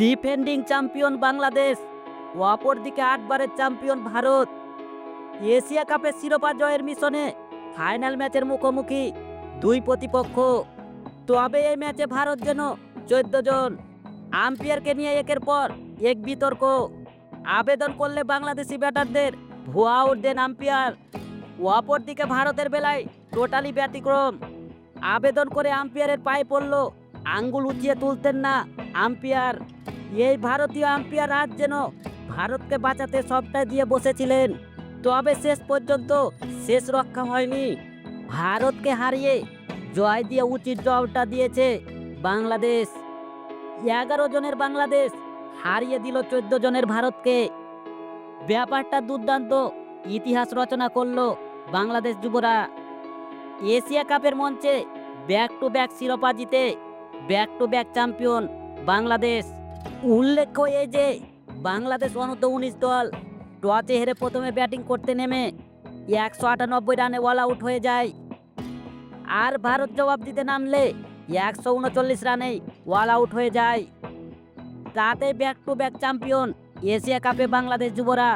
Defending champion Bangladesh, অপরদিকে 8বারের champion Bharat. Asia কাপের শিরোপা জয়ের মিশনে ফাইনাল ম্যাচের মুখোমুখি দুই প্রতিপক্ষ। তবে এই ম্যাচে ভারত যেন 14 জন আম্পায়ারকে নিয়ে একের পর এক বিতর্ক। আবেদন করলে বাংলাদেশি ব্যাটারদের ভুয়া আউট দেন আম্পায়ার। অপরদিকে ভারতের বেলায় টোটালি ব্যতিক্রম। আবেদন করে আম্পায়ারের পায়ে পড়ল, আঙ্গুল উঁচিয়ে তুলতেন না আম্পায়ার। এই ভারতীয় আম্পায়ার আজ যেন ভারতকে বাঁচাতে সবটাই দিয়ে বসেছিলেন। তবে শেষ পর্যন্ত শেষ রক্ষা হয়নি। ভারতকে হারিয়ে জয় দিয়ে উচিত জবাবটা দিয়েছে বাংলাদেশ। 11 জনের বাংলাদেশ হারিয়ে দিল 14 জনের ভারতকে। ব্যাপারটা দুর্দান্ত, ইতিহাস রচনা করলো বাংলাদেশ যুবরা। এশিয়া কাপের মঞ্চে ব্যাক টু ব্যাক শিরোপা জিতে back to back champion Bangladesh. উল্লেখ্য এই যে বাংলাদেশ অনূর্ধ্ব-19 দল টসে হেরে প্রথমে ব্যাটিং করতে নেমে 198 রানে অল আউট হয়ে যায়। আর ভারত জবাব দিতে নামলে 139 রানেই অল আউট হয়ে যায়। তাতে back to back champion Asia কাপে বাংলাদেশ যুবরা।